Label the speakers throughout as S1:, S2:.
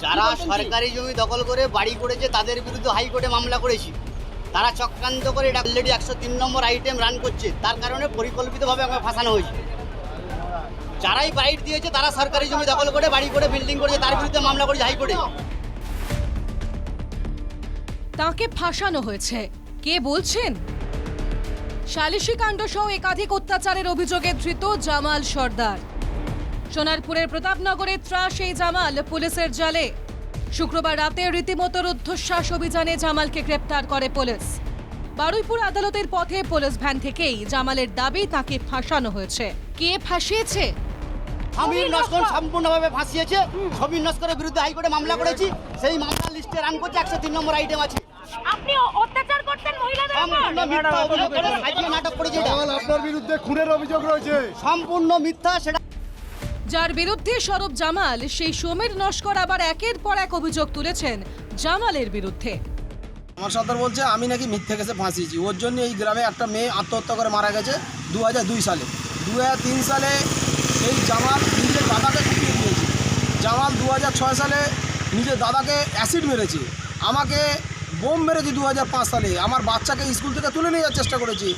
S1: যারা সরকারি জমি দখল করে বাড়ি করেছে তাদের বিরুদ্ধে হাইকোর্টে মামলা করেছি। তারা চক্রান্ত করে এটা অলরেডি 103 নম্বর আইটেম রান করছে, তার কারণে পরিকল্পিতভাবে আমাকে ফাঁসানো হয়েছে। যারাই বাইট দিয়েছে তারা সরকারি জমি দখল করে বাড়ি করে বিল্ডিং করেছে, তার বিরুদ্ধে মামলা করেছে হাইকোর্টে।
S2: তাকে ফাঁসানো হয়েছে, কে বলছেন? সালিশি কাণ্ড সহ একাধিক অত্যাচারের অভিযোগে ধৃত জামাল সর্দার। সোনারপুরের প্রতাপনগরের ত্রাস এই জামাল পুলিশের জালে। শুক্রবার রাতে রীতিমতো রুদ্ধশ্বাস অভিযানে জামালকে গ্রেপ্তার করে পুলিশ। বারুইপুর আদালতের পথে পুলিশ ভ্যান থেকেই জামালের দাবি তাকে ফাঁসানো হয়েছে। কে ফাঁসিয়েছে?
S1: সমীর নস্কর সম্পূর্ণভাবে ফাঁসিয়েছে। সমীর নস্করের বিরুদ্ধে হাইকোর্টে মামলা করেছি, সেই মামলা লিস্টে রান করছে 103 নম্বর আইটেম আছে।
S3: আপনি অত্যাচার করতেন মহিলাদের উপর?
S1: সম্পূর্ণ মিথ্যা অভিযোগ করে সাজিয়ে নাটক করেছে। এটা
S4: আপনার বিরুদ্ধে খুনের অভিযোগ রয়েছে।
S1: সম্পূর্ণ মিথ্যা। সেটা
S2: যার বিরুদ্ধে সরব জামাল, সেই সমীর নস্কর আবার একের পর এক অভিযোগ তুলেছেন জামালের বিরুদ্ধে।
S5: আমার সর্দার বলছে আমি নাকি মিথ্যে কেসে ফাঁসিয়েছি, ওর জন্য এই গ্রামে একটা মেয়ে আত্মহত্যা করে মারা গেছে 2002 সালে। 2003 সালে এই জামাল নিজের দাদাকে কুপিয়ে দিয়েছে। জামাল 2006 সালে নিজের দাদাকে অ্যাসিড মেরেছে। আমাকে বোম মেরেছে 2005 সালে। আমার বাচ্চাকে স্কুল থেকে তুলে নিয়ে যাওয়ার চেষ্টা করেছি।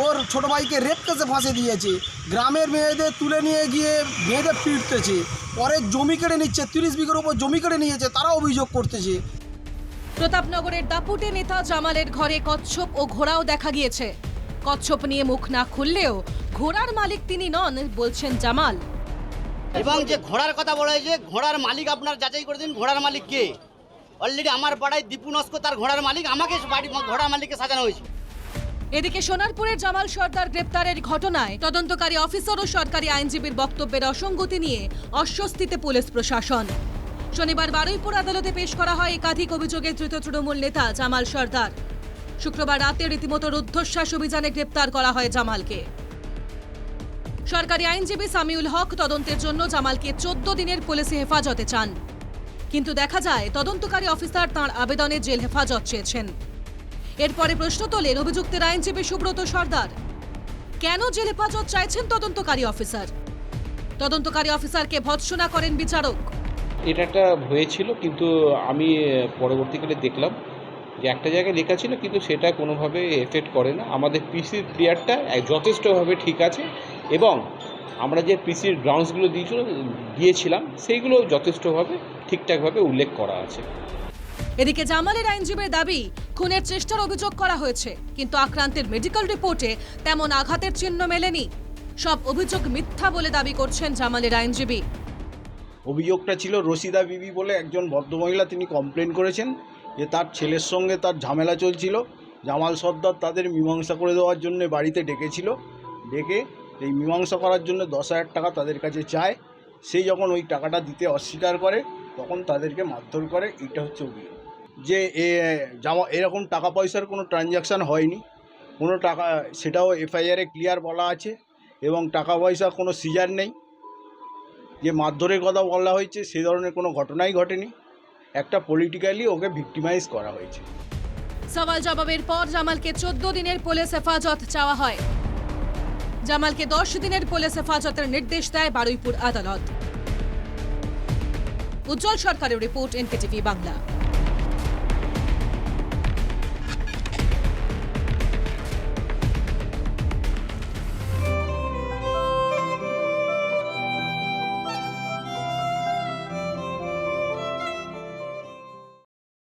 S5: ওর ছোটো ভাইকে রেপ কেসে ফাঁসিয়ে দিয়েছে। গ্রামের মেয়েদের তুলে নিয়ে গিয়ে মেয়েদের পিটতেছে। পরে জমি কেড়ে নিচ্ছে, 30 বিঘার উপর জমি কেড়ে নিয়েছে, তারা অভিযোগ করতেছে।
S2: প্রতাপনগরের দাপুটে নেতা জামালের ঘরে কচ্ছপ ও ঘোড়াও দেখা গিয়েছে। কচ্ছপ নিয়ে মুখ না খুললেও ঘোড়ার মালিক তিনি নন বলছেন জামাল।
S1: এবং যে ঘোড়ার কথা বলা হয়েছে, ঘোড়ার মালিক আপনার যাচাই করে দিন ঘোড়ার মালিক কে। অলরেডি আমার পাড়ায় দীপু নস্কর তার ঘোড়ার মালিক, আমাকে বাড়ি ঘোড়ার মালিককে সাজানো হয়েছে।
S2: এদিকে সোনারপুরের জামাল সর্দার গ্রেপ্তারের ঘটনায় তদন্তকারী অফিসার ও সরকারি আইনজীবীর বক্তব্যের অসঙ্গতি নিয়ে অস্বস্তিতে পুলিশ প্রশাসন। শনিবার বারুইপুর আদালতে পেশ করা হয় একাধিক অভিযোগে ধৃত তৃণমূল নেতা জামাল সর্দার। শুক্রবার রাতে রীতিমতো রুদ্ধশ্বাস অভিযানে গ্রেপ্তার করা হয় জামালকে। সরকারি আইনজীবী সামিউল হক তদন্তের জন্য জামালকে 14 দিনের পুলিশি হেফাজতে চান, কিন্তু দেখা যায় তদন্তকারী অফিসার তাঁর আবেদনে জেল হেফাজত চেয়েছেন। এরপরে প্রশ্ন তোলেন অভিযুক্তের আইনজীবী সুব্রত সর্দার। কেন জেল হেফাজত চাইছেন তদন্তকারী অফিসার? তদন্তকারী অফিসারকে ভৎসনা করেন বিচারক।
S6: এটা একটা হয়েছিল, কিন্তু আমি পরবর্তীকালে দেখলাম যে একটা জায়গায় লেখা ছিল, কিন্তু সেটা কোনোভাবে এফেক্ট করে না। আমাদের পিসির ক্লিয়ারটা যথেষ্টভাবে ঠিক আছে, এবং আমরা যে পিসির গ্রাউন্ডসগুলো দিয়েছিলাম সেইগুলো যথেষ্টভাবে ঠিকঠাকভাবে উল্লেখ করা আছে।
S2: এদিকে জামালের আইনজীবীর দাবি খুনের চেষ্টার অভিযোগ করা হয়েছে, কিন্তু আক্রান্তের মেডিকেল রিপোর্টে তেমন আঘাতের চিহ্ন মেলেনি। সব অভিযোগ মিথ্যা বলে দাবি করছেন জামালের আইনজীবী।
S4: অভিযোগটা ছিল রশিদা বিবি বলে একজন ভদ্রমহিলা, তিনি কমপ্লেন করেছেন যে তার ছেলের সঙ্গে তার ঝামেলা চলছিল। জামাল সর্দার তাদের মীমাংসা করে দেওয়ার জন্য বাড়িতে ডেকেছিল। ডেকে এই মীমাংসা করার জন্য 10,000 টাকা তাদের কাছে চায়। সেই যখন ওই টাকাটা দিতে অস্বীকার করে তখন তাদেরকে মারধর করে। এটা হচ্ছে অভিযোগ যে এরকম টাকা পয়সার কোনো ট্রানজ্যাকশান হয়নি, কোনো টাকা, সেটাও এফআইআরে ক্লিয়ার বলা আছে, এবং টাকা পয়সা কোনো সিজার নেই। যে মারধরের কথা বলা হয়েছে সে ধরনের কোনো ঘটনাই ঘটেনি। একটা পলিটিক্যালি ওকে ভিক্টিমাইজ করা হয়েছে।
S2: সওয়াল জবাবের পর জামালকে 14 দিনের পুলিশ হেফাজত চাওয়া হয়। জামালকে 10 দিনের পুলিশ হেফাজতের নির্দেশ দেয় বারুইপুর আদালত। উজ্জ্বল সরকারের রিপোর্ট, এনকেটিভি বাংলা।